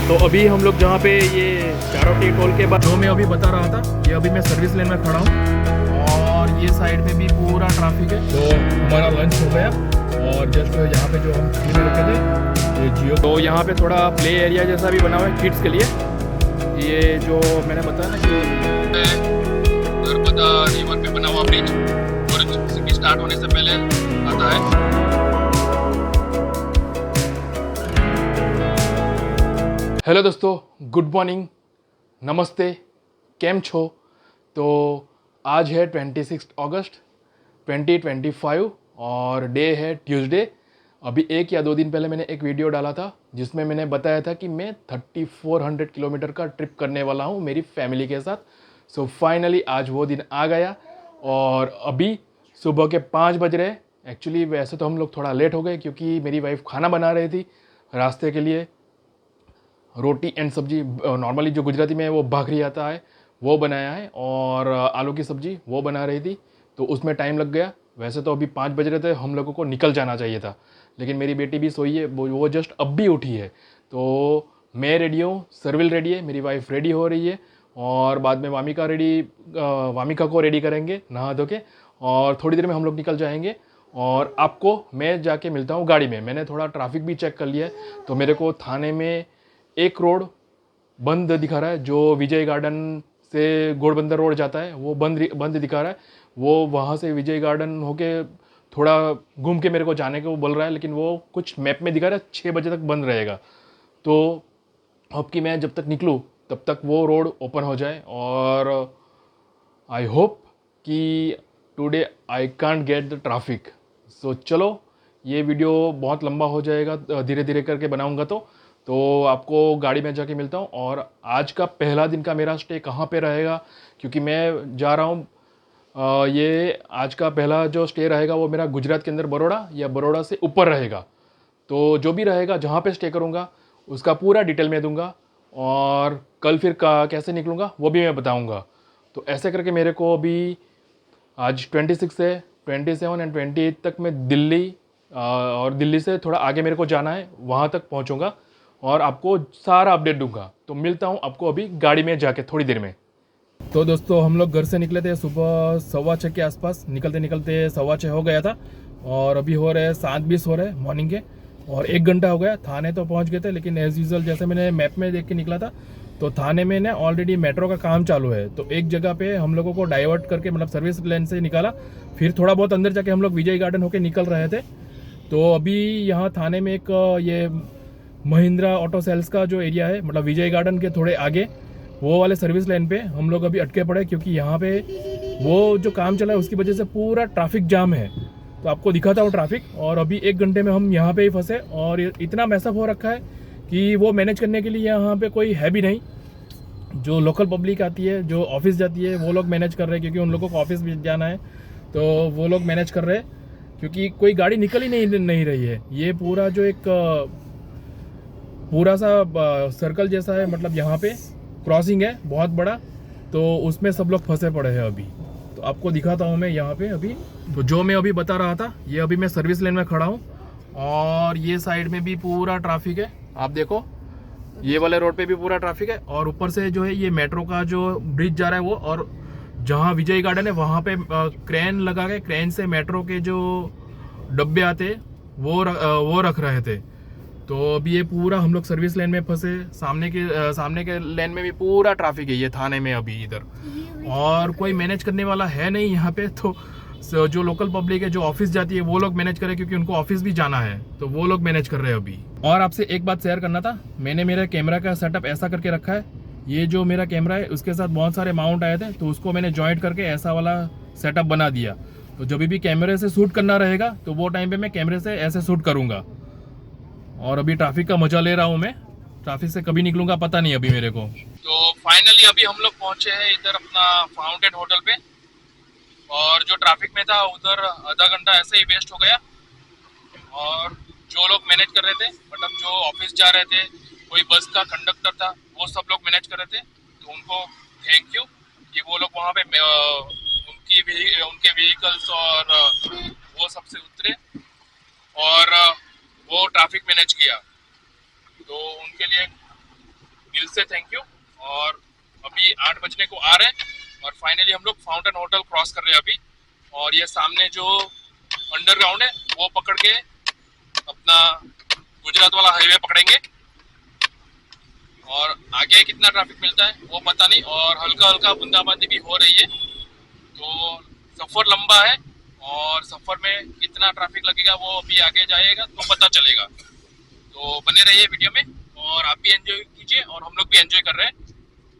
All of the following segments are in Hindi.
तो अभी हम लोग जहाँ पे ये चारोटी टोल के बाद जो मैं अभी बता रहा था, ये अभी मैं सर्विस लेन में खड़ा हूँ और ये साइड में भी पूरा ट्रैफिक है। तो हमारा लंच हो गया और जस्ट यहाँ पे जो हम फ्री में रुके थे ये जियो, तो यहाँ पे थोड़ा प्ले एरिया जैसा भी बना हुआ है किड्स के लिए। ये जो मैंने बताया ना कि नर्मदा रिवर पे बना हुआ ब्रिज और सिटी स्टार्ट होने से पहले आता है। हेलो दोस्तों, गुड मॉर्निंग, नमस्ते, केम छो। तो आज है 26 अगस्त 2025 और डे है ट्यूसडे। अभी 1 या 2 दिन पहले मैंने एक वीडियो डाला था जिसमें मैंने बताया था कि मैं 3400 किलोमीटर का ट्रिप करने वाला हूँ मेरी फैमिली के साथ। सो फाइनली आज वो दिन आ गया और अभी सुबह के 5 बज रहे। एक्चुअली वैसे तो हम लोग थोड़ा लेट हो गए क्योंकि मेरी वाइफ खाना बना रही थी रास्ते के लिए। रोटी एंड सब्जी, नॉर्मली जो गुजराती में वो भाखरी आता है वो बनाया है और आलू की सब्जी वो बना रही थी, तो उसमें टाइम लग गया। वैसे तो अभी 5 बज रहे थे, हम लोगों को निकल जाना चाहिए था, लेकिन मेरी बेटी भी सोई है, वो जस्ट अब भी उठी है। तो मैं रेडी हूँ, सर्विल रेडी है, मेरी वाइफ रेडी हो रही है और बाद में वामिका को रेडी करेंगे नहा धो के और थोड़ी देर में हम लोग निकल जाएंगे। और आपको मैं जाके मिलता हूँ गाड़ी में। मैंने थोड़ा ट्रैफिक भी चेक कर लिया है, तो मेरे को थाने में एक रोड बंद दिखा रहा है, जो विजय गार्डन से घोड़बंदर रोड जाता है वो बंद दिखा रहा है। वो वहाँ से विजय गार्डन होके थोड़ा घूम के मेरे को जाने को बोल रहा है, लेकिन वो कुछ मैप में दिखा रहा है 6 बजे तक बंद रहेगा। तो अब कि मैं जब तक निकलूँ तब तक वो रोड ओपन हो जाए और आई होप कि today I can't get the traffic. So चलो, ये वीडियो बहुत लंबा हो जाएगा, धीरे धीरे करके बनाऊँगा तो आपको गाड़ी में जाके मिलता हूँ। और आज का पहला दिन का मेरा स्टे कहाँ पे रहेगा, क्योंकि मैं जा रहा हूँ, ये आज का पहला जो स्टे रहेगा वो मेरा गुजरात के अंदर बड़ौदा या बड़ौदा से ऊपर रहेगा। तो जो भी रहेगा, जहाँ पे स्टे करूँगा उसका पूरा डिटेल में दूंगा और कल फिर कैसे निकलूँगा वो भी मैं बताऊँगा। तो ऐसे करके मेरे को अभी आज 26 से 27 एंड 28 तक मैं दिल्ली और दिल्ली से थोड़ा आगे मेरे को जाना है, वहाँ तक पहुँचूँगा और आपको सारा अपडेट दूंगा। तो मिलता हूँ आपको अभी गाड़ी में जाके थोड़ी देर में। तो दोस्तों, हम लोग घर से निकले थे सुबह 6:15 के आसपास, निकलते निकलते 6:15 हो गया था और अभी हो रहे 7:20 हो रहे मॉर्निंग के और 1 घंटा हो गया। थाने तो पहुँच गए थे, लेकिन एज यूजल जैसे मैंने मैप में देख के निकला था तो थाने में ना ऑलरेडी मेट्रो का काम चालू है। तो एक जगह पे हम लोगों को डाइवर्ट करके, मतलब सर्विस लेन से निकाला, फिर थोड़ा बहुत अंदर जाके हम लोग विजय गार्डन होके निकल रहे थे। तो अभी यहाँ थाने में एक ये महिंद्रा ऑटो सेल्स का जो एरिया है, मतलब विजय गार्डन के थोड़े आगे वो वाले सर्विस लाइन पे हम लोग अभी अटके पड़े, क्योंकि यहाँ पे वो जो काम चला है उसकी वजह से पूरा ट्रैफिक जाम है। तो आपको दिखाता हूँ ट्रैफिक। और अभी 1 घंटे में हम यहाँ पे ही फंसे और इतना मैसअप हो रखा है कि वो मैनेज करने के लिए यहाँ पे कोई है भी नहीं। जो लोकल पब्लिक आती है, जो ऑफिस जाती है, वो लोग मैनेज कर रहे हैं, क्योंकि उन लोगों को ऑफिस भी जाना है, तो वो लोग मैनेज कर रहे हैं, क्योंकि कोई गाड़ी निकल ही नहीं रही है। ये पूरा जो एक पूरा सा सर्कल जैसा है, मतलब यहाँ पे क्रॉसिंग है बहुत बड़ा, तो उसमें सब लोग फंसे पड़े हैं अभी। तो आपको दिखाता हूँ मैं यहाँ पे अभी। तो जो मैं अभी बता रहा था, ये अभी मैं सर्विस लेन में खड़ा हूँ और ये साइड में भी पूरा ट्रैफिक है। आप देखो, ये वाले रोड पे भी पूरा ट्रैफिक है और ऊपर से जो है ये मेट्रो का जो ब्रिज जा रहा है वो, और जहाँ विजय गार्डन है वहाँ पे क्रेन लगा के, क्रेन से मेट्रो के जो डब्बे आते वो रख रहे थे। तो अभी ये पूरा हम लोग सर्विस लेन में फंसे। सामने के लेन में भी पूरा ट्रैफिक है, ये थाने में अभी इधर, और कोई मैनेज करने वाला है नहीं यहाँ पे। तो जो लोकल पब्लिक है, जो ऑफिस जाती है, वो लोग मैनेज करें, क्योंकि उनको ऑफिस भी जाना है, तो वो लोग मैनेज कर रहे हैं अभी। और आपसे एक बात शेयर करना था, मैंने मेरे कैमरा का सेटअप ऐसा करके रखा है। ये जो मेरा कैमरा है उसके साथ बहुत सारे माउंट आए थे, तो उसको मैंने जॉइंट करके ऐसा वाला सेटअप बना दिया। तो जब भी कैमरे से शूट करना रहेगा तो वो टाइम पे मैं कैमरे से ऐसे शूट करूँगा। और अभी ट्रैफिक का मजा ले रहा हूँ मैं, ट्रैफिक से कभी निकलूंगा पता नहीं अभी मेरे को। तो फाइनली अभी हम लोग पहुंचे हैं इधर अपना फाउंटेन होटल पे, और जो ट्रैफिक में था उधर आधा घंटा ऐसे ही वेस्ट हो गया। और जो लोग मैनेज कर रहे थे, मतलब जो ऑफिस जा रहे थे, कोई बस का कंडक्टर था, वो सब लोग मैनेज कर रहे थे, तो उनको थैंक यू कि वो लोग वहाँ पे उनके व्हीकल्स और वो सबसे उतरे और वो ट्रैफिक मैनेज किया। तो उनके लिए से थैंक यू। और अभी 8 बजने को आ रहे हैं और फाइनली हम लोग फाउंटेन होटल क्रॉस कर रहे हैं अभी। और ये सामने जो अंडरग्राउंड है वो पकड़ के अपना गुजरात वाला हाईवे पकड़ेंगे। और आगे कितना ट्रैफिक मिलता है वो पता नहीं, और हल्का हल्का बूंदाबांदी भी हो रही है। तो सफ़र लंबा है और सफ़र में कितना ट्रैफिक लगेगा वो अभी आगे जाएगा तो पता चलेगा। तो बने रहिए वीडियो में और आप भी एंजॉय कीजिए और हम लोग भी एंजॉय कर रहे हैं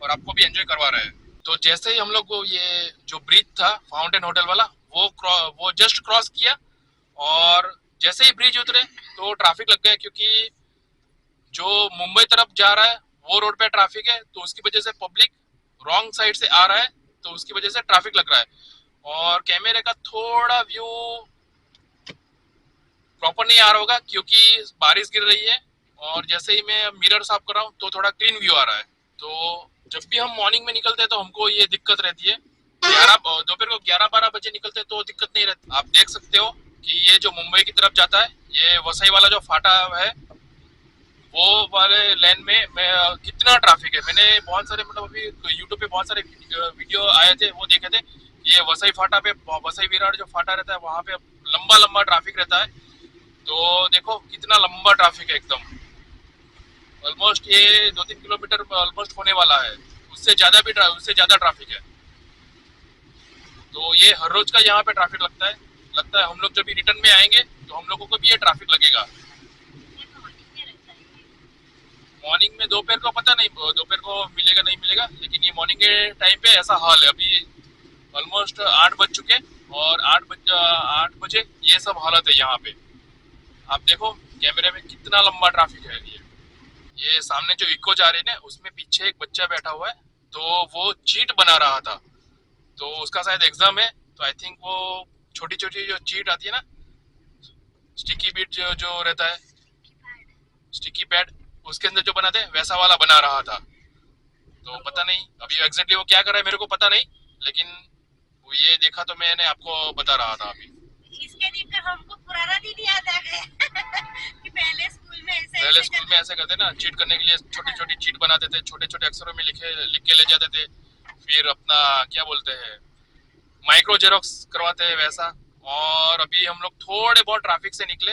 और आपको भी एंजॉय करवा रहे हैं। तो जैसे ही हम लोग को ये जो ब्रिज था फाउंटेन होटल वाला वो जस्ट क्रॉस किया और जैसे ही ब्रिज उतरे तो ट्रैफिक लग गया, क्योंकि जो मुंबई तरफ जा रहा है वो रोड पे ट्रैफिक है, तो उसकी वजह से पब्लिक रॉन्ग साइड से आ रहा है, तो उसकी वजह से ट्रैफिक लग रहा है। और कैमरे का थोड़ा व्यू प्रॉपर नहीं आ रहा होगा क्योंकि बारिश गिर रही है, और जैसे ही मैं मिरर साफ कर रहा हूँ तो थोड़ा क्लीन व्यू आ रहा है। तो जब भी हम मॉर्निंग में निकलते हैं तो हमको ये दिक्कत रहती है। दोपहर को 11-12 बजे निकलते हैं तो दिक्कत नहीं रहती। आप देख सकते हो कि ये जो मुंबई की तरफ जाता है, ये वसई वाला जो फाटा है वो वाले लाइन में कितना ट्रैफिक है। मैंने बहुत सारे मतलब अभी यूट्यूब पे बहुत सारे वीडियो आए थे, वो देखे थे। ये वसई फाटा पे, वसई विरार जो फाटा रहता है वहाँ पे लंबा लंबा ट्रैफिक रहता है। तो देखो कितना लंबा ट्रैफिक है एकदम, ऑलमोस्ट ये 2-3 किलोमीटर ऑलमोस्ट होने वाला है, उससे ज़्यादा ट्रैफिक है। तो ये हर रोज का यहाँ पे ट्रैफिक लगता है। हम लोग जब भी रिटर्न में आएंगे तो हम लोगों को भी ये ट्रैफिक लगेगा। मॉर्निंग में, दोपहर को पता नहीं दोपहर को मिलेगा नहीं मिलेगा, लेकिन ये मॉर्निंग के टाइम पे ऐसा हाल है। अभी ऑलमोस्ट 8 बज चुके और 8 बजे ये सब हालत है यहाँ पे। आप देखो कैमरे में कितना लंबा ट्रैफिक है। ये सामने जो इको जा रही है ना, उसमें पीछे एक बच्चा बैठा हुआ है, तो वो चीट बना रहा था। तो उसका शायद एग्जाम है, तो आई थिंक वो छोटी छोटी जो चीट आती है ना, स्टिकी बीट जो रहता है, स्टिकी पैड, उसके अंदर जो बनाते हैं वैसा वाला बना रहा था। तो पता नहीं अभी एग्जैक्टली वो क्या कर रहा है मेरे को पता नहीं, लेकिन वो ये देखा तो मैंने आपको बता रहा था। अभी इसके देखकर हमको पुराना दिन याद आ गया कि पहले स्कूल में ऐसे करते ना, चीट करने के लिए छोटी छोटी चीट बनाते थे, छोटे छोटे अक्षरों में लिख के ले जाते थे, फिर अपना क्या बोलते हैं माइक्रो जेरोक्स करवाते हैं वैसा। और अभी हम लोग थोड़े बहुत ट्रैफिक से निकले,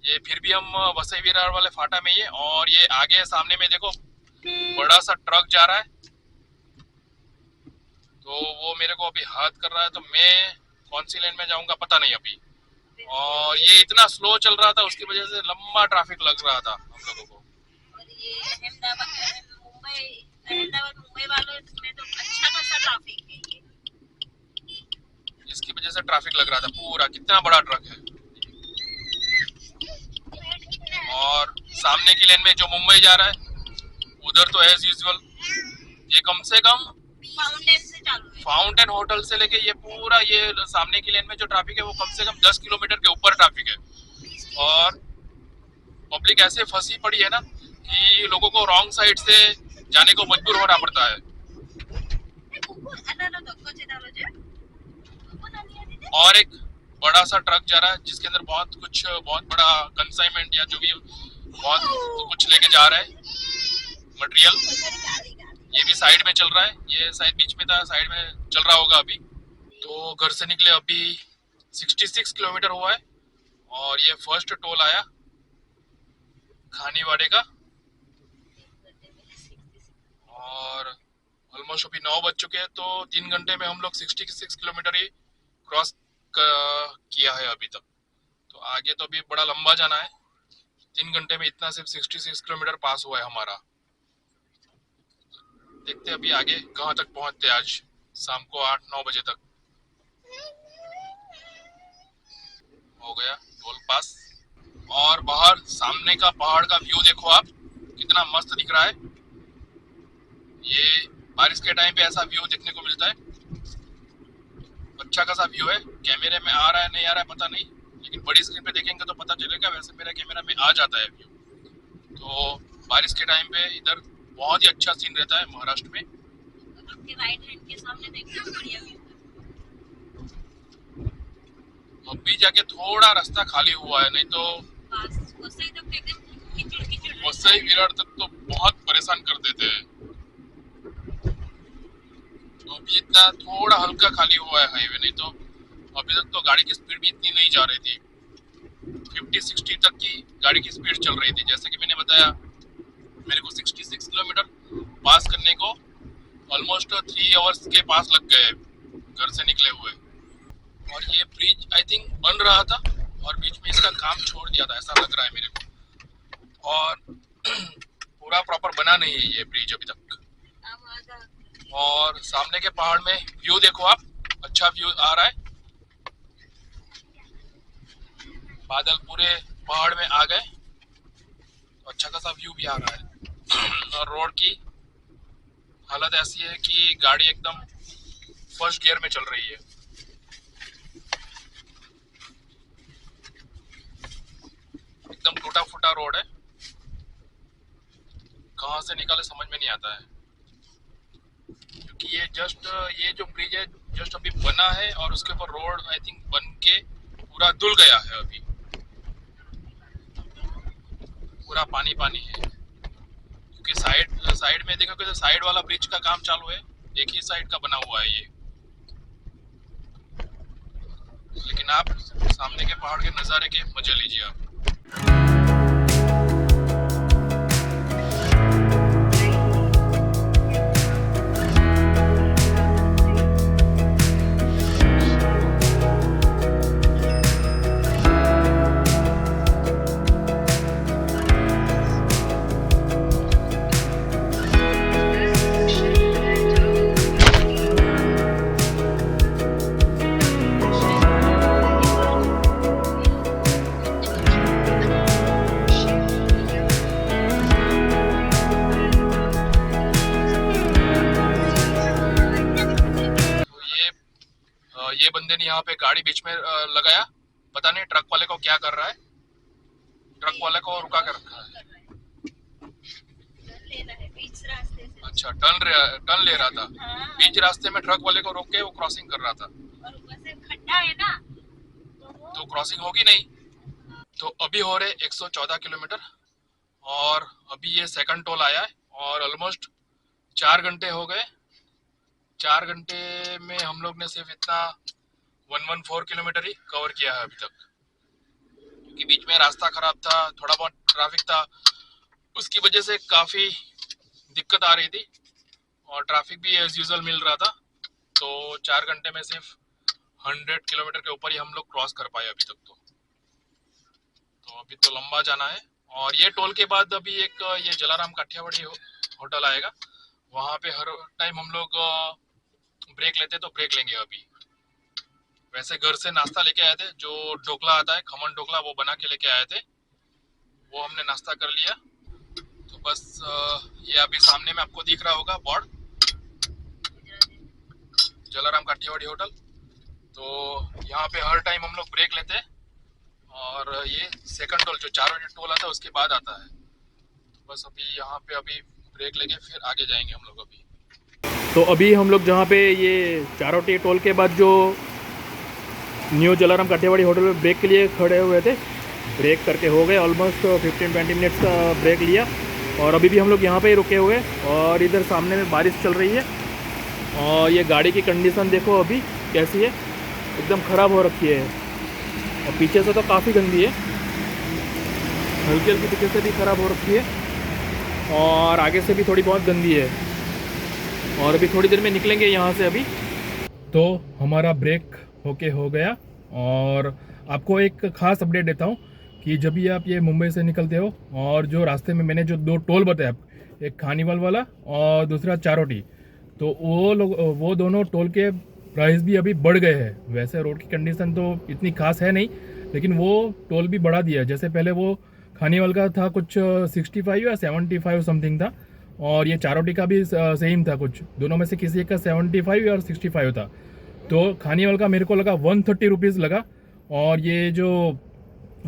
ये फिर भी हम वसई विरार वाले फाटा में ही है। और ये आगे सामने में देखो बड़ा सा ट्रक जा रहा है, तो वो मेरे को अभी हाथ कर रहा है, तो मैं कौन सी लाइन में जाऊंगा पता नहीं अभी। और ये इतना स्लो चल रहा था, उसकी वजह से लंबा ट्रैफिक लग रहा था हम लोगों को। और ये अहमदाबाद मुंबई वालों में तो अच्छा खासा ट्रैफिक है ये, इसकी वजह से ट्रैफिक लग रहा था पूरा। कितना बड़ा ट्रक है। और सामने की लेन में जो मुंबई जा रहा है उधर तो एज यूजुअल ये कम से कम फाउंटेन से चालू है। फाउंटेन होटल से लेके ये पूरा ये सामने की लेन में जो ट्रैफिक है वो कम से कम 10 किलोमीटर के ऊपर ट्रैफिक है। और पब्लिक ऐसे फंसी पड़ी है ना कि लोगों को रॉन्ग साइड से जाने को मजबूर होना पड़ता है। और एक बड़ा सा ट्रक जा रहा है जिसके अंदर बहुत बड़ा कंसाइनमेंट या जो भी बहुत कुछ लेके जा रहा है मटेरियल। ये भी साइड में चल रहा है, ये शायद बीच में था, साइड में चल रहा होगा अभी। तो घर से निकले अभी 66 किलोमीटर हुआ है और ये फर्स्ट टोल आया खानीवाड़े का। और ऑलमोस्ट अभी 9 बज चुके हैं, तो 3 घंटे में हम लोग 66 किलोमीटर ही क्रॉस किया है अभी तक। तो आगे तो अभी बड़ा लंबा जाना है, 3 घंटे में इतना सिर्फ 66 किलोमीटर पास हुआ है हमारा। देखते अभी आगे कहाँ तक पहुंचते आज शाम को 8-9 बजे तक। हो गया टोल पास और बाहर सामने का पहाड़ का व्यू देखो आप, कितना मस्त दिख रहा है। ये बारिश के टाइम पे ऐसा व्यू देखने को मिलता है, अच्छा खासा व्यू है। कैमरे में आ रहा है नहीं आ रहा है पता नहीं, लेकिन बड़ी स्क्रीन पे देखेंगे तो पता चलेगा। वैसे मेरा कैमरा में आ जाता है व्यू। तो बारिश के टाइम पे इधर बहुत ही अच्छा सीन रहता है महाराष्ट्र में। आपके राइट हैंड के सामने देखिए बढ़िया व्यू है। अभी जाके थोड़ा रास्ता खाली हुआ है, नहीं तो वसई तक एकदम कीचड़ वसई विरार तक तो बहुत परेशान कर देते हैं। अभी इतना थोड़ा हल्का खाली हुआ है हाईवे, नहीं तो अभी तक तो गाड़ी की स्पीड भी इतनी नहीं जा रही थी। 50-60 तक की गाड़ी की स्पीड चल रही थी। जैसे कि मैंने बताया, मेरे को 66 किलोमीटर पास करने को ऑलमोस्ट 3 आवर्स के पास लग गए घर से निकले हुए। और ये ब्रिज आई थिंक बन रहा था और बीच में इसका काम छोड़ दिया था, ऐसा लग रहा है मेरे को। और पूरा प्रॉपर बना नहीं है ये ब्रिज अभी तक। और सामने के पहाड़ में व्यू देखो आप, अच्छा व्यू आ रहा है। बादल पूरे पहाड़ में आ गए, अच्छा खासा व्यू भी आ रहा है। और रोड की हालत ऐसी है कि गाड़ी एकदम फर्स्ट गियर में चल रही है। एकदम टूटा फूटा रोड है, कहाँ से निकाले समझ में नहीं आता है। क्योंकि ये जो ब्रिज है जस्ट अभी बना है और उसके ऊपर रोड आई थिंक बन के पूरा धुल गया है। अभी पूरा पानी पानी है, क्योंकि साइड में देखोगे तो साइड वाला ब्रिज का काम चालू है, एक ही साइड का बना हुआ है ये। लेकिन आप सामने के पहाड़ के नज़ारे के मजे लीजिए आप। ये बंदे ने यहाँ पे गाड़ी बीच में लगाया, पता नहीं ट्रक वाले को क्या कर रहा है। ट्रक वाले को रुका कर रखा है। अच्छा, टर्न ले रहा था। बीच रास्ते में ट्रक वाले को रोक के वो क्रॉसिंग कर रहा था। और ऊपर से खड्डा है ना, तो क्रॉसिंग होगी नहीं। तो अभी हो रहे 114 किलोमीटर और अभी ये सेकंड टोल आया है और ऑलमोस्ट 4 घंटे हो गए। 4 घंटे में हम लोग ने सिर्फ इतना 114 किलोमीटर ही कवर किया है अभी तक, क्योंकि बीच में रास्ता खराब था, थोड़ा बहुत ट्रैफिक था, उसकी वजह से काफ़ी दिक्कत आ रही थी और ट्रैफिक भी एज यूजुअल मिल रहा था। तो 4 घंटे में सिर्फ 100 किलोमीटर के ऊपर ही हम लोग क्रॉस कर पाए अभी तक। तो अभी तो लंबा जाना है। और ये टोल के बाद अभी एक ये जलाराम काठियावाड़ी होटल आएगा, वहाँ पे हर टाइम हम लोग ब्रेक लेते तो ब्रेक लेंगे अभी। वैसे घर से नाश्ता लेके आए थे, जो ढोकला आता है, खमन ढोकला, वो बना के लेके आए थे, वो हमने नाश्ता कर लिया। तो बस ये अभी सामने में आपको दिख रहा होगा बोर्ड, जलाराम काठियावाड़ी होटल। तो यहाँ पे हर टाइम हम लोग ब्रेक लेते हैं और ये सेकंड टोल जो 4 बजे टोल आता है उसके बाद आता है। तो बस अभी यहाँ पे अभी ब्रेक लेके फिर आगे जाएंगे हम लोग अभी। तो अभी हम लोग जहाँ पे ये चारोटी टोल के बाद जो न्यू जलाराम काठियावाड़ी होटल में ब्रेक के लिए खड़े हुए थे, ब्रेक करके हो गए ऑलमोस्ट 15-20 मिनट्स का ब्रेक लिया। और अभी भी हम लोग यहाँ पे ही रुके हुए और इधर सामने में बारिश चल रही है। और ये गाड़ी की कंडीशन देखो अभी कैसी है, एकदम ख़राब हो रखी है। और पीछे से तो काफ़ी गंदी है, हल्की हल्की पीछे से भी ख़राब हो रखी है और आगे से भी थोड़ी बहुत गंदी है। और अभी थोड़ी देर में निकलेंगे यहाँ से अभी। तो हमारा ब्रेक होके हो गया। और आपको एक ख़ास अपडेट देता हूँ कि जब भी आप ये मुंबई से निकलते हो और जो रास्ते में मैंने जो 2 टोल बताया, एक खानीवाल वाला और दूसरा चारोटी, तो वो दोनों टोल के प्राइस भी अभी बढ़ गए हैं। वैसे रोड की कंडीशन तो इतनी खास है नहीं, लेकिन वो टोल भी बढ़ा दिया है। जैसे पहले वो खानीवाल का था कुछ 65 या 75 समथिंग था, और ये चारोटी का भी सेम था, कुछ दोनों में से किसी एक का 75 और 65 था। तो खानीवाल का मेरे को लगा 130 रुपीज़ लगा, और ये जो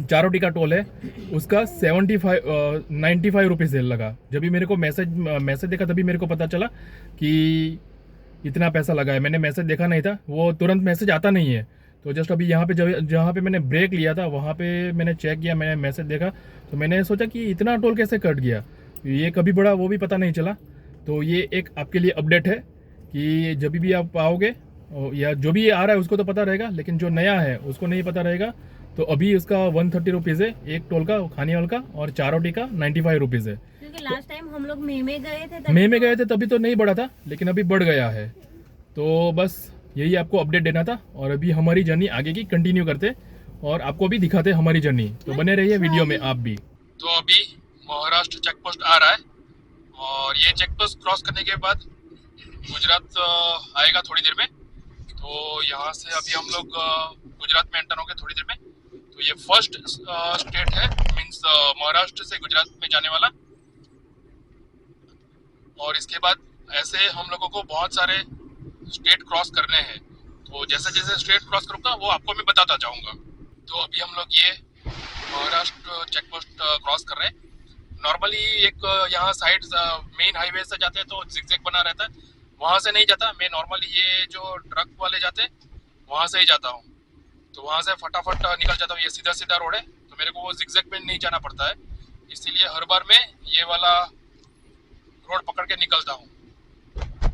चारोटी का टोल है उसका 95 रुपीज़ लगा। जब भी मेरे को मैसेज देखा तभी मेरे को पता चला कि इतना पैसा लगा है। मैंने मैसेज देखा नहीं था, वो तुरंत मैसेज आता नहीं है। तो जस्ट अभी यहाँ पे जहाँ पे मैंने ब्रेक लिया था वहाँ पे मैंने चेक किया, मैंने मैसेज देखा, तो मैंने सोचा कि इतना टोल कैसे कट गया, ये कभी बढ़ा वो भी पता नहीं चला। तो ये एक आपके लिए अपडेट है कि जब भी आप आओगे या जो भी आ रहा है उसको तो पता रहेगा, लेकिन जो नया है उसको नहीं पता रहेगा। तो अभी उसका 130 रुपीज़ है एक टोल का, खाने वाल का, और 4 रोटी का 95 रुपीज़ है। क्योंकि लास्ट टाइम हम लोग मई में गए थे, मई में गए थे तभी तो नहीं बढ़ा था, लेकिन अभी बढ़ गया है। तो बस यही आपको अपडेट देना था, और अभी हमारी जर्नी आगे की कंटिन्यू करते और आपको भी दिखाते हमारी जर्नी। तो बने रहिए वीडियो में आप भी। तो अभी महाराष्ट्र चेक पोस्ट आ रहा है, और ये चेक पोस्ट क्रॉस करने के बाद गुजरात आएगा थोड़ी देर में। तो यहाँ से अभी हम लोग गुजरात में एंटर होंगे थोड़ी देर में। तो ये फर्स्ट स्टेट है, मीन्स महाराष्ट्र से गुजरात में जाने वाला। और इसके बाद ऐसे हम लोगों को बहुत सारे स्टेट क्रॉस करने हैं। तो जैसे जैसे स्टेट क्रॉस करूँगा वो आपको मैं बताता जाऊँगा। तो अभी हम लोग ये महाराष्ट्र चेक पोस्ट क्रॉस कर रहे हैं। नॉर्मली एक यहाँ साइड मेन हाईवे से जाते हैं तो जिगजैग बना रहता है, वहाँ से नहीं जाता। मैं नॉर्मली ये जो ट्रक वाले जाते हैं वहाँ से ही जाता हूँ। तो वहाँ से फटाफट निकल जाता हूँ। ये सीधा सीधा रोड है, तो मेरे को वो जिगजैग में नहीं जाना पड़ता है, इसीलिए हर बार मैं ये वाला रोड पकड़ के निकलता हूँ।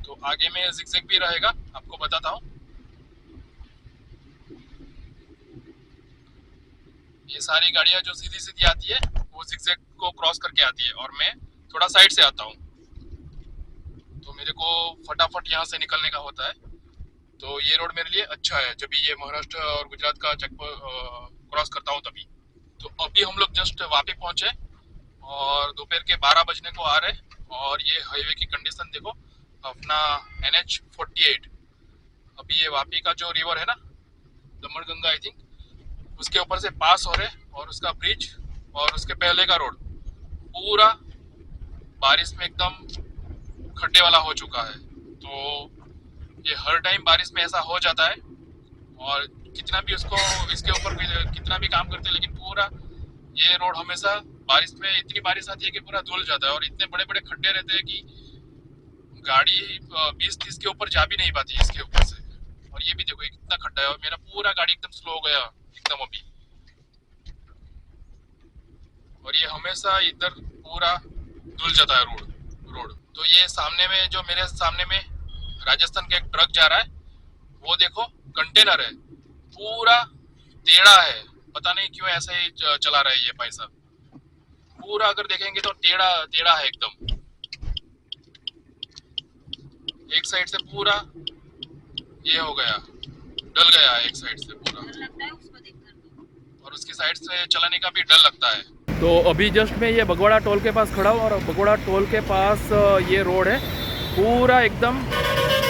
तो आगे में जिगजैग भी रहेगा, आपको बताता हूँ। ये सारी गाड़ियाँ जो सीधी सीधी आती है वो जिगजैग को क्रॉस करके आती है, और मैं थोड़ा साइड से आता हूँ, तो मेरे को फटाफट यहाँ से निकलने का होता है। तो ये रोड मेरे लिए अच्छा है जब ये महाराष्ट्र और गुजरात का चेक क्रॉस करता हूँ तभी। तो अभी हम लोग जस्ट वापी पहुँचे और दोपहर के 12 बजने को आ रहे, और ये हाईवे की कंडीशन देखो, अपना NH48। अभी ये वापी का जो रिवर है ना, दमनगंगा आई थिंक, उसके ऊपर से पास हो रहे, और उसका ब्रिज और उसके पहले का रोड पूरा बारिश में एकदम खड्डे वाला हो चुका है। तो ये हर टाइम बारिश में ऐसा हो जाता है, और कितना भी उसको इसके ऊपर कितना भी काम करते हैं, लेकिन पूरा ये रोड हमेशा बारिश में इतनी बारिश आती है कि पूरा धुल जाता है, और इतने बड़े बड़े खड्डे रहते हैं कि गाड़ी 20-30 के ऊपर जा भी नहीं पाती इसके ऊपर से। और ये भी देखो ये कितना खड्डा है, और मेरा पूरा गाड़ी एकदम स्लो हो गया एकदम अभी। और ये हमेशा इधर पूरा धुल जाता है रोड। तो ये सामने में जो मेरे सामने में राजस्थान का एक ट्रक जा रहा है, वो देखो कंटेनर है, पूरा टेढ़ा है, पता नहीं क्यों ऐसे ही चला रहा है ये भाई साहब। पूरा अगर देखेंगे तो टेढ़ा टेढ़ा है एकदम, एक साइड से पूरा ये हो गया, डल गया एक साइड से पूरा, और उसकी साइड से चलाने का भी डर लगता है। तो अभी जस्ट मैं ये बगवाड़ा टोल के पास खड़ा हूँ, और बगवाड़ा टोल के पास ये रोड है पूरा एकदम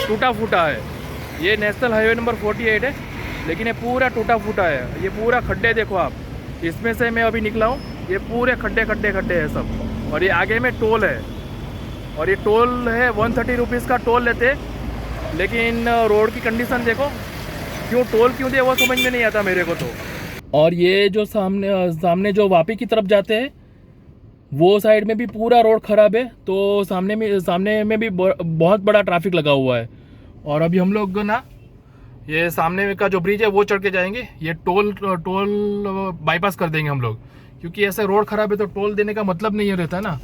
टूटा फूटा है। ये नेशनल हाईवे नंबर 48 है, लेकिन ये पूरा टूटा फूटा है। ये पूरा खड्डे देखो आप, इसमें से मैं अभी निकला हूँ, ये पूरे खड्डे खड्डे खड्डे हैं सब। और ये आगे में टोल है, और ये टोल है 130 रुपीज़ का टोल लेते, लेकिन रोड की कंडीशन देखो, क्यों टोल क्यों दे वो समझ में नहीं आता मेरे को तो। और ये जो सामने जो वापी की तरफ जाते हैं वो साइड में भी पूरा रोड ख़राब है, तो सामने में भी बहुत बड़ा ट्रैफिक लगा हुआ है। और अभी हम लोग ना ये सामने का जो ब्रिज है वो चढ़ के जाएंगे, ये टोल बाईपास कर देंगे हम लोग, क्योंकि ऐसे रोड ख़राब है तो टोल देने का मतलब नहीं रहता ना।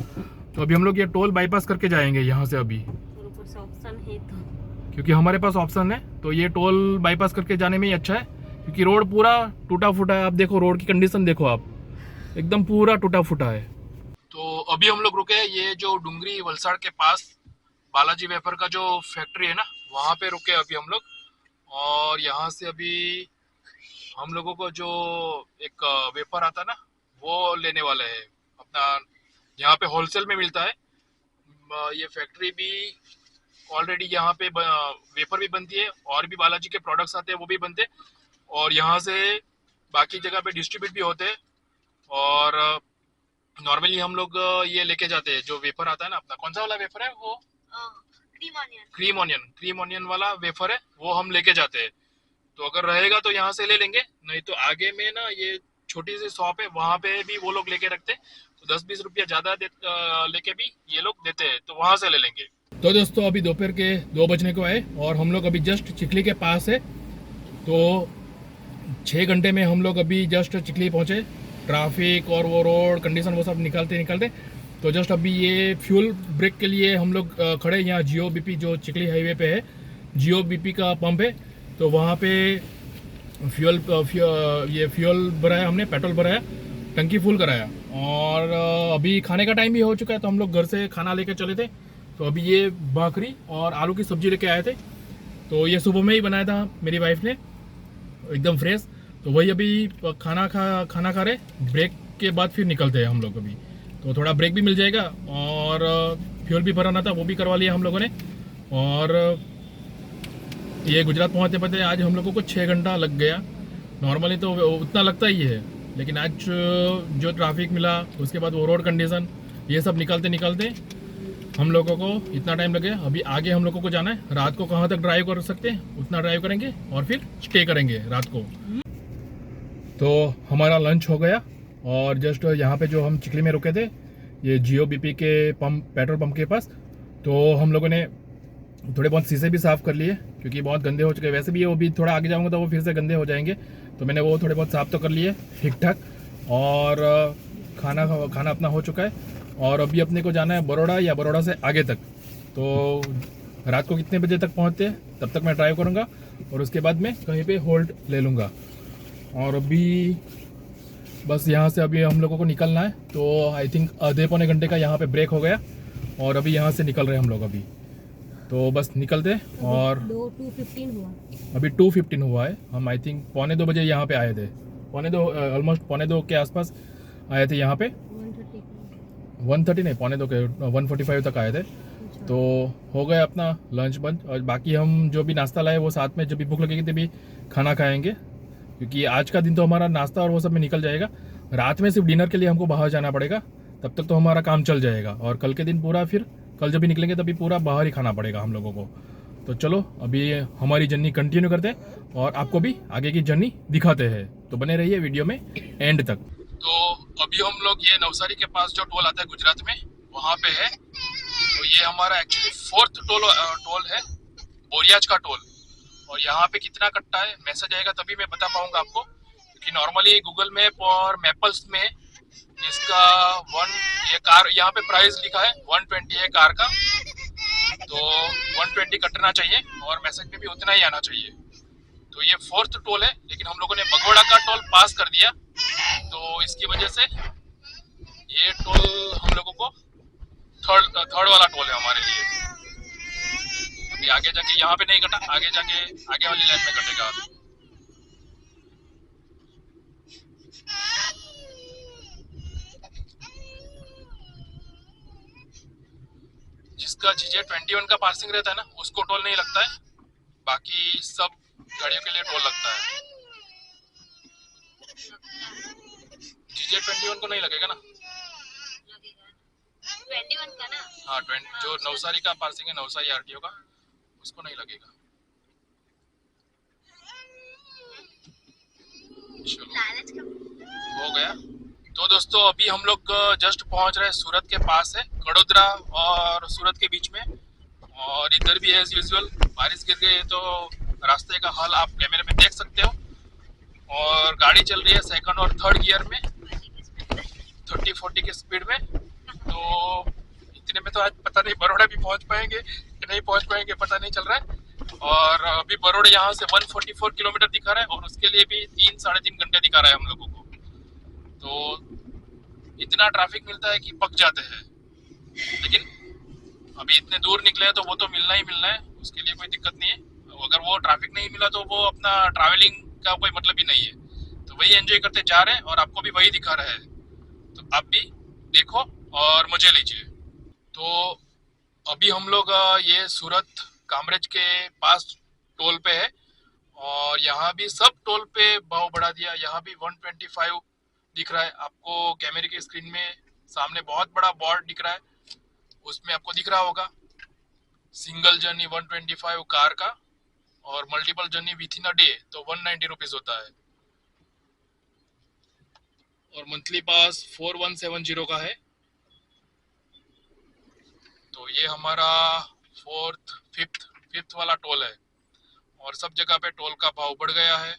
तो अभी हम लोग ये टोल बाईपास करके जाएंगे यहाँ से अभी, ऑप्शन है तो, क्योंकि हमारे पास ऑप्शन है। तो ये टोल बाईपास करके जाने में ही अच्छा है, क्योंकि रोड पूरा टूटा फूटा है। आप देखो रोड की कंडीशन देखो आप, एकदम पूरा टूटा फूटा है। तो अभी हम लोग रुके हैं ये जो डुंगरी वलसाड़ के पास बालाजी वेफर का जो फैक्ट्री है ना, वहाँ पे रुके अभी हम लोग। और यहाँ से अभी हम लोगों को जो एक वेफर आता ना वो लेने वाले हैं अपना, यहाँ पे होलसेल में मिलता है। ये फैक्ट्री भी ऑलरेडी यहाँ पे वेफर भी बनती है, और भी बालाजी के प्रोडक्ट्स आते हैं वो भी बनते हैं, और यहाँ से बाकी जगह पे डिस्ट्रीब्यूट भी होते हैं। और नॉर्मली हम लोग ये लेके जाते हैं जो वेफर आता है ना अपना, कौन सा वाला वेफर है वो, क्रीम ऑनियन वाला वेफर है, वो हम लेके जाते हैं। तो अगर रहेगा तो यहाँ से ले लेंगे, नहीं तो आगे में ना ये छोटी सी शॉप है, वहाँ पे भी वो लोग लेके रखते हैं, तो 10-20 रुपया ज़्यादा लेके भी ये लोग देते हैं, तो वहाँ से ले लेंगे। तो दोस्तों अभी दोपहर के 2 बजने को आए, और हम लोग अभी जस्ट चिखली के पास है। तो 6 घंटे में हम लोग अभी जस्ट चिखली पहुँचे। ट्रैफिक और वो रोड कंडीशन वो सब निकालते तो जस्ट अभी ये फ्यूल ब्रेक के लिए हम लोग खड़े हैं यहाँ जियो बीपी जो चिकली हाईवे पे है, जियो बीपी का पंप है। तो वहाँ पे ये फ्यूल भराया हमने, पेट्रोल भराया, टंकी फुल कराया। और अभी खाने का टाइम भी हो चुका है, तो हम लोग घर से खाना लेके चले थे। तो अभी ये भाखरी और आलू की सब्जी लेके आए थे। तो ये सुबह में ही बनाया था मेरी वाइफ ने, एकदम फ्रेश। तो वही अभी खाना खा रहे, ब्रेक के बाद फिर निकलते हैं हम लोग अभी। तो थोड़ा ब्रेक भी मिल जाएगा और फ्यूल भी भराना था, वो भी करवा लिया हम लोगों ने। और ये गुजरात पहुँचते पहुँचते आज हम लोगों को 6 घंटा लग गया। नॉर्मली तो उतना लगता ही है, लेकिन आज जो ट्रैफिक मिला, उसके बाद वो रोड कंडीशन, ये सब निकलते निकलते हम लोगों को इतना टाइम लगे। अभी आगे हम लोगों को जाना है, रात को कहाँ तक ड्राइव कर सकते हैं उतना ड्राइव करेंगे और फिर स्टे करेंगे रात को। तो हमारा लंच हो गया और जस्ट यहाँ पे जो हम चिकली में रुके थे, ये जियो बीपी के पेट्रोल पंप के पास, तो हम लोगों ने थोड़े बहुत शीशे भी साफ़ कर लिए क्योंकि बहुत गंदे हो चुके हैं। वैसे भी वो भी थोड़ा आगे जाऊँगा तो वो फिर से गंदे हो जाएंगे, तो मैंने वो थोड़े बहुत साफ़ तो कर लिए ठीक ठाक। और खाना अपना हो चुका है और अभी अपने को जाना है बड़ौदा या बड़ौदा से आगे तक। तो रात को कितने बजे तक पहुँचते हैं तब तक मैं ड्राइव करूँगा और उसके बाद मैं कहीं पे होल्ड ले लूँगा। और अभी बस यहाँ से अभी हम लोगों को निकलना है, तो आई थिंक आधे पौने घंटे का यहाँ पे ब्रेक हो गया और अभी यहाँ से निकल रहे हैं हम लोग अभी। तो बस निकलते और 2:15 हुआ, अभी 2:15 हुआ है। हम आई थिंक 1:45 बजे यहाँ पे आए थे, ऑलमोस्ट 1:45 के आसपास आए थे यहाँ पे। 1:30 नहीं, 1:45 के 1:45 तक आए थे। तो हो गया अपना लंच बंच, और बाकी हम जो भी नाश्ता लाए वो साथ में जब भी भूख लगेगी तभी खाना खाएंगे, क्योंकि आज का दिन तो हमारा नाश्ता और वो सब में निकल जाएगा। रात में सिर्फ डिनर के लिए हमको बाहर जाना पड़ेगा, तब तक तो हमारा काम चल जाएगा। और कल के दिन पूरा फिर कल जब भी निकलेंगे तभी पूरा बाहर ही खाना पड़ेगा हम लोगों को। तो चलो अभी हमारी जर्नी कंटिन्यू करते हैं और आपको भी आगे की जर्नी दिखाते हैं, तो बने रहिए वीडियो में एंड तक। तो अभी हम लोग ये नवसारी के पास जो टोल आता है गुजरात में, वहाँ पे है। तो ये हमारा एक्चुअली 4th टोल है, बोरियाज का टोल। और यहाँ पे कितना कटता है मैसेज आएगा तभी मैं बता पाऊंगा आपको, क्योंकि नॉर्मली गूगल मैप और मैपल्स में इसका ये कार यहाँ पे प्राइस लिखा है 120 है कार का, तो 120 कटना चाहिए और मैसेज में भी उतना ही आना चाहिए। तो ये 4th टोल है, लेकिन हम लोगों ने बगोड़ा का टोल पास कर दिया, तो इसकी वजह से ये टोल हम लोगों को थर्ड वाला टोल है हमारे लिए। अभी आगे जाके यहाँ पे नहीं कटा, आगे जाके आगे वाली लाइन में कटेगा। जिसका GJ21 का पासिंग रहता है ना, उसको टोल नहीं लगता है, बाकी सब गाड़ियों के लिए टोल लगता है। GJ21 को नहीं लगेगा ना? 21 का ना? हाँ, जो नवसारी का पासिंग है, नवसारी RTO का, उसको नहीं लगेगा। चलो हो गया। तो दोस्तों अभी हम लोग जस्ट पहुंच रहे हैं, सूरत के पास है, वडोदरा और सूरत के बीच में। और इधर भी एज यूजुअल बारिश गिर गई है, तो रास्ते का हाल आप कैमरे में देख सकते हो। और गाड़ी चल रही है सेकंड और थर्ड गियर में 30-40 की स्पीड में। तो इतने में तो आज पता नहीं बड़ौदा भी पहुंच पाएंगे कि नहीं पहुंच पाएंगे, पता नहीं चल रहा है। और अभी बड़ौदा यहाँ से 144 किलोमीटर दिखा रहा है और उसके लिए भी 3-3.5 घंटे दिखा रहा है हम लोगों को। तो इतना ट्रैफिक मिलता है कि पक जाते हैं, लेकिन अभी इतने दूर निकले हैं तो वो तो मिलना ही मिलना है, उसके लिए कोई दिक्कत नहीं है। अगर वो ट्रैफिक नहीं मिला तो वो अपना ट्रैवलिंग का कोई मतलब ही नहीं है। तो वही एंजॉय करते जा रहे हैं और आपको भी वही दिखा रहा है, तो आप भी देखो और मजे लीजिए। तो अभी हम लोग ये सूरत कामरेज के पास टोल पे है और यहाँ भी सब टोल पे भाव बढ़ा दिया। यहाँ भी 125 दिख रहा है आपको कैमरे की स्क्रीन में, सामने बहुत बड़ा बोर्ड दिख रहा है, उसमें आपको दिख रहा होगा सिंगल जर्नी 125 कार का और multiple journey with in a day तो 190 रुपीज होता है। और मंथली पास 4170 का है। तो ये हमारा फिफ्थ वाला टोल है और सब जगह पे टोल का भाव बढ़ गया है।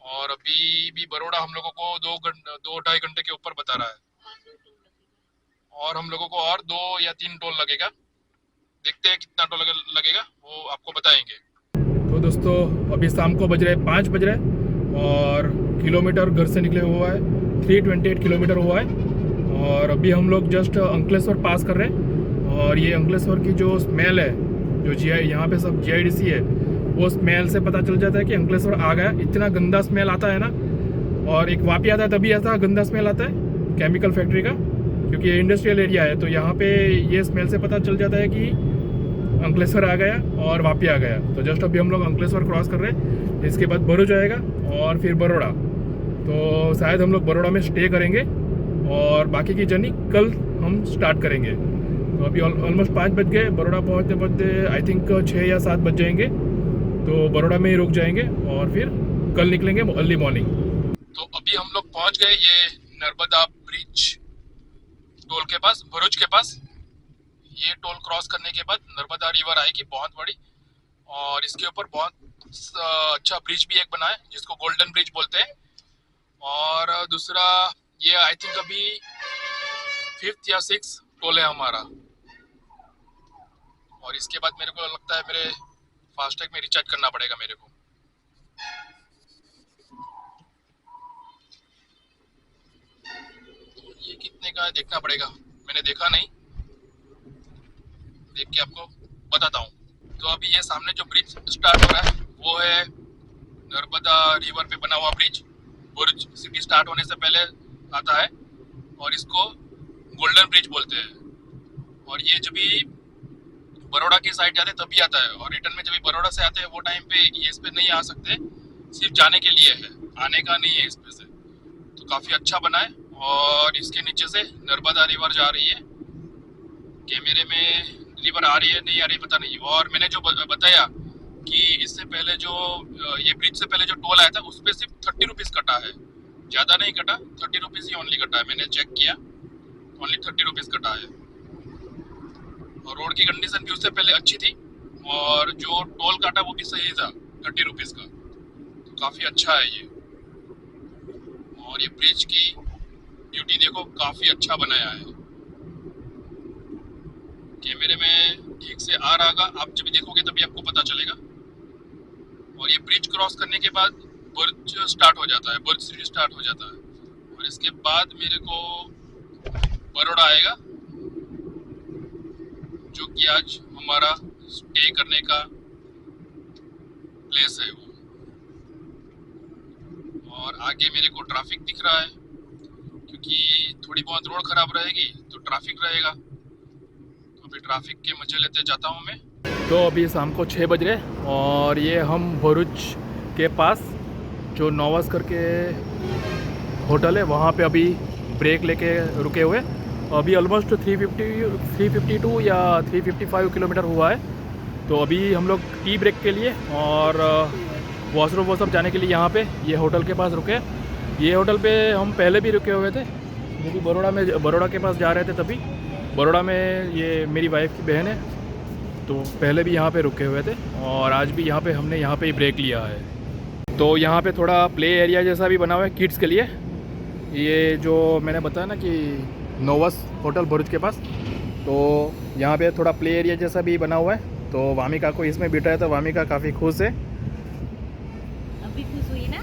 और अभी भी बड़ौदा हम लोगों को 2-2.5 घंटे के ऊपर बता रहा है। और हम लोगों को और 2 या 3 टोल लगेगा। देखते हैं कितना टोल लगेगा, वो आपको बताएंगे। तो दोस्तों अभी शाम को बज रहे 5 बज रहे और किलोमीटर घर से निकले हुआ है 328 किलोमीटर हुआ है। और अभी हम लोग जस्ट अंकलेश्वर पास कर रहे हैं। और ये अंकलेश्वर की जो स्मेल है, जो यहाँ पे सब GIDC है, वो स्मेल से पता चल जाता है कि अंकलेश्वर आ गया। इतना गंदा स्मेल आता है ना। और एक वापी आता है तभी ऐसा गंदा स्मेल आता है केमिकल फैक्ट्री का, क्योंकि ये इंडस्ट्रियल एरिया है। तो यहाँ पे ये स्मेल से पता चल जाता है कि अंकलेश्वर आ गया और वापी आ गया। तो जस्ट अभी हम लोग अंकलेश्वर क्रॉस कर रहे हैं। इसके बाद भरूच आएगा और फिर बड़ौदा। तो शायद हम लोग बड़ौदा में स्टे करेंगे और बाकी की जर्नी कल हम स्टार्ट करेंगे। तो अभी ऑलमोस्ट 5 बज गए। बड़ौदा पहुँचते पहुँचते आई थिंक 6 या 7 बज जाएंगे। तो बड़ौदा में ही रुक जाएंगे और फिर कल निकलेंगे अर्ली मॉर्निंग। तो अभी हम लोग पहुँच गए ये नर्मदा ब्रिज टोल के पास, भरूच के पास। ये टोल क्रॉस करने के बाद नर्मदा रिवर आएगी बहुत बड़ी, और इसके ऊपर बहुत अच्छा ब्रिज भी एक बना है जिसको गोल्डन ब्रिज बोलते हैं। और दूसरा ये आई थिंक अभी 5th या 6th टोल है हमारा। और इसके बाद मेरे को लगता है मेरे फास्टैग में रिचार्ज करना पड़ेगा मेरे को। ये कितने का है देखना पड़ेगा, मैंने देखा नहीं, देख के आपको बताता हूँ। तो अभी ये सामने जो ब्रिज स्टार्ट हो रहा है वो है नर्मदा रिवर पे बना हुआ ब्रिज। भरूच सिटी स्टार्ट होने से पहले आता है और इसको गोल्डन ब्रिज बोलते हैं। और ये जब भी बड़ौदा की साइड जाते तभी आता है, और रिटर्न में जब भी बड़ौदा से आते हैं वो टाइम पे ये इस पे नहीं आ सकते, सिर्फ जाने के लिए है, आने का नहीं है इस पे से। तो काफ़ी अच्छा बना है। और इसके नीचे से नर्मदा रिवर जा रही है। कैमरे में रिवर आ रही है नहीं आ रही पता नहीं। और मैंने जो बताया कि इससे पहले जो ये ब्रिज से पहले जो टोल आया था उस पर सिर्फ 30 रुपीज़ कटा है, ज़्यादा नहीं कटा, 30 रुपीज़ ही ओनली कटा है। मैंने चेक किया, ओनली 30 रुपीज़ कटा है। और रोड की कंडीशन भी उससे पहले अच्छी थी, और जो टोल काटा वो भी सही था 30 रुपीज़ का। तो काफ़ी अच्छा है ये। और ये ब्रिज की ब्यूटी देखो, काफ़ी अच्छा बनाया है। कैमरे में ठीक से आ रहा होगा, आप जब भी देखोगे तभी आपको पता चलेगा। और ये ब्रिज क्रॉस करने के बाद भरूच स्टार्ट हो जाता है, भरूच सिटी स्टार्ट हो जाता है। और इसके बाद मेरे को बड़ौदा आएगा, जो कि आज हमारा स्टे करने का प्लेस है वो। और आगे मेरे को ट्रैफिक दिख रहा है, क्योंकि थोड़ी बहुत रोड खराब रहेगी तो ट्रैफिक रहेगा। तो अभी ट्रैफिक के मजे लेते जाता हूँ मैं। तो अभी शाम को 6 बज रहे और ये हम भरूच के पास जो नोवस करके होटल है वहाँ पे अभी ब्रेक लेके रुके हुए। अभी ऑलमोस्ट 352 या 355 किलोमीटर हुआ है। तो अभी हम लोग टी ब्रेक के लिए और वॉशरूम वो सब जाने के लिए यहाँ पे ये होटल के पास रुके। ये होटल पे हम पहले भी रुके हुए थे, क्योंकि बड़ौदा के पास जा रहे थे तभी। बड़ौदा में ये मेरी वाइफ की बहन है, तो पहले भी यहाँ पे रुके हुए थे और आज भी हमने यहाँ पे ही ब्रेक लिया है। तो यहाँ पे थोड़ा प्ले एरिया जैसा भी बना हुआ है किड्स के लिए। ये जो मैंने बताया ना कि नोवस होटल भरूच के पास, तो यहाँ पे थोड़ा प्ले एरिया जैसा भी बना हुआ है। तो वामिका को इसमें बिठाया तो वामिका काफ़ी खुश है। अभी खुश हुई ना?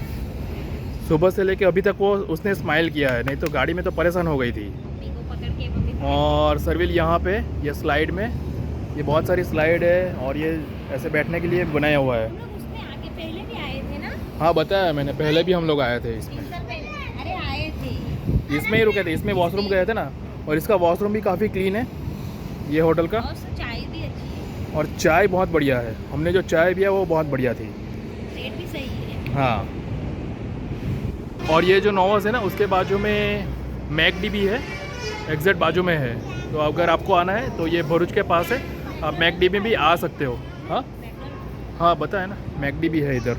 सुबह से लेके अभी तक वो उसने स्माइल किया है, नहीं तो गाड़ी में तो परेशान हो गई थी। मम्मी को पकड़ के मम्मी को और सर्विल यहाँ पे ये स्लाइड में ये बहुत सारी स्लाइड है और ये ऐसे बैठने के लिए बनाया हुआ है। हम लोग उसमें आगे पहले भी आए थे ना? हाँ बताया मैंने, पहले भी हम लोग आए थे इसमें। 3 साल पहले अरे आए थे, इसमें ही रुके थे, इसमें वॉशरूम गए थे ना। और इसका वॉशरूम भी काफ़ी क्लीन है ये होटल का, और चाय भी अच्छी है, और चाय बहुत बढ़िया है। हमने जो चाय पिया वो बहुत बढ़िया थी। रेट भी सही है। हाँ, और ये जो नोवस है ना उसके बाजू में मैकडी भी है, एग्जैक्ट बाजू में है। तो अगर आपको आना है तो ये भरूच के पास है, आप मैकडी में भी आ सकते हो। हाँ हाँ बताया ना, मैकडी भी है इधर।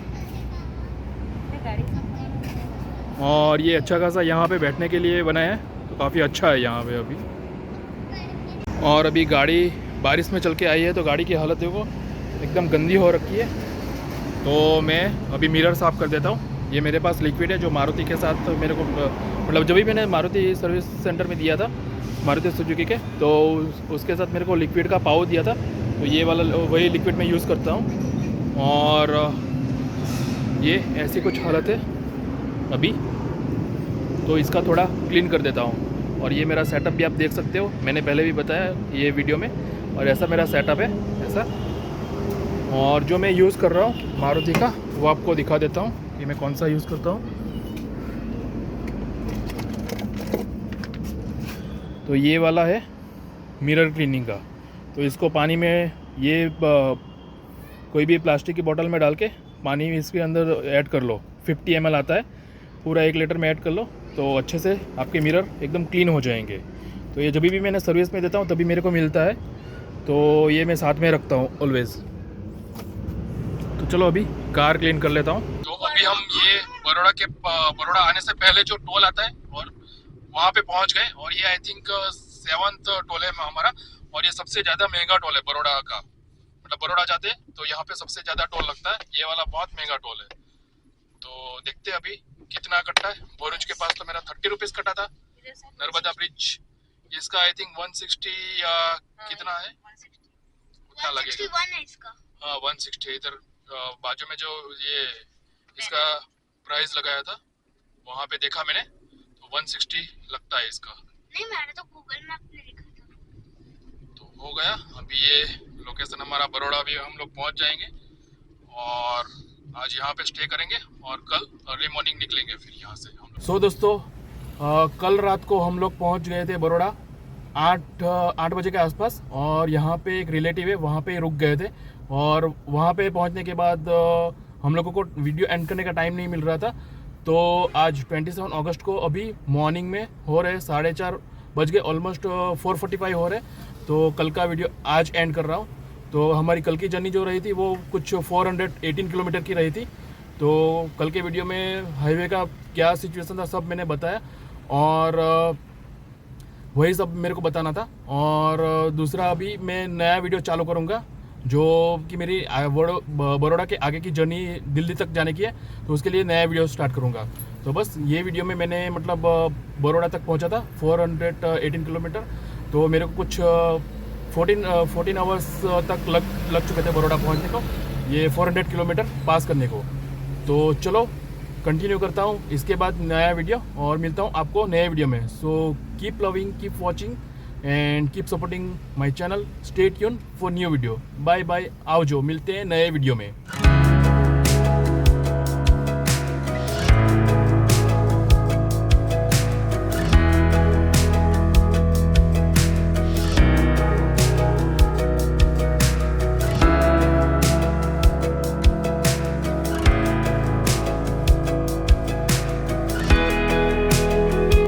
और ये अच्छा खासा यहाँ पे बैठने के लिए बना है, तो काफ़ी अच्छा है यहाँ पे अभी। और अभी गाड़ी बारिश में चल के आई है तो गाड़ी की हालत देखो एकदम गंदी हो रखी है। तो मैं अभी मिरर साफ़ कर देता हूँ। ये मेरे पास लिक्विड है जो मारुति के साथ मेरे को मतलब जब भी मैंने मारुति सर्विस सेंटर में दिया था मारुति सुजुकी के। तो उसके साथ मेरे को लिक्विड का पाव दिया था, तो ये वाला वही लिक्विड मैं यूज़ करता हूँ। और ये ऐसी कुछ हालत है अभी, तो इसका थोड़ा क्लीन कर देता हूँ। और ये मेरा सेटअप भी आप देख सकते हो, मैंने पहले भी बताया ये वीडियो में। और ऐसा मेरा सेटअप है ऐसा। और जो मैं यूज़ कर रहा हूँ मारुति का, वो आपको दिखा देता हूँ कि मैं कौन सा यूज़ करता हूँ। तो ये वाला है मिरर क्लीनिंग का। तो इसको पानी में ये कोई भी प्लास्टिक की बोतल में डाल के पानी इसके अंदर ऐड कर लो। 50 ml आता है, पूरा 1 लीटर में ऐड कर लो, तो अच्छे से आपके मिरर एकदम क्लीन हो जाएंगे। तो ये जब भी मैंने सर्विस में देता हूँ तभी मेरे को मिलता है, तो ये मैं साथ में रखता हूँ ऑलवेज़। तो चलो अभी कार क्लीन कर लेता हूँ। तो अभी हम ये बड़ौदा आने से पहले जो टोल आता है और वहाँ पे पहुँच गए। और ये आई थिंक 7th टोल है हमारा, और ये सबसे ज़्यादा महंगा टोल है बड़ौदा का। मतलब बड़ौदा जाते तो यहाँ पे सबसे ज़्यादा टोल लगता है, ये वाला बहुत महंगा टोल है। तो देखते हैं अभी कितना कटता है। भरूच के पास तो मेरा 30 रुपीज़ कटा था, नर्मदा ब्रिज इसका आई थिंक 160 या कितना है, उतना लगेगा। हाँ 160। इधर बाजू में जो ये इसका प्राइस लगाया था वहाँ पे देखा मैंने, तो 160 लगता है इसका। नहीं, मैंने तो गूगल मैप में देखा था। तो हो गया। अभी ये लोकेशन हमारा बड़ौदा भी हम लोग पहुँच जाएंगे, और आज यहाँ पे स्टे करेंगे और कल अर्ली मॉर्निंग निकलेंगे फिर यहाँ से हम लोग। सो दोस्तों, कल रात को हम लोग पहुँच गए थे बड़ौदा 8 बजे के आसपास। और यहाँ पे एक रिलेटिव है, वहाँ पे रुक गए थे। और वहाँ पे पहुँचने के बाद हम लोगों को वीडियो एंड करने का टाइम नहीं मिल रहा था। तो आज 27 अगस्त को अभी मॉर्निंग में हो रहे 4:30 बज गए, ऑलमोस्ट 4:45 हो रहे। तो कल का वीडियो आज एंड कर रहा हूँ। तो हमारी कल की जर्नी जो रही थी वो कुछ 418 किलोमीटर की रही थी। तो कल के वीडियो में हाईवे का क्या सिचुएशन था सब मैंने बताया, और वही सब मेरे को बताना था। और दूसरा अभी मैं नया वीडियो चालू करूँगा जो कि मेरी बड़ौदा के आगे की जर्नी दिल्ली तक जाने की है, तो उसके लिए नया वीडियो स्टार्ट करूँगा। तो बस ये वीडियो में मैंने मतलब बड़ौदा तक पहुँचा था 418 किलोमीटर। तो मेरे को कुछ 14 आवर्स तक लग चुके थे बड़ौदा पहुँचने को, ये 400 किलोमीटर पास करने को। तो चलो कंटिन्यू करता हूँ इसके बाद नया वीडियो, और मिलता हूँ आपको नए वीडियो में। So keep loving, keep watching and keep supporting my channel. Stay tune for new video. Bye bye, आओ जो मिलते हैं नए वीडियो में।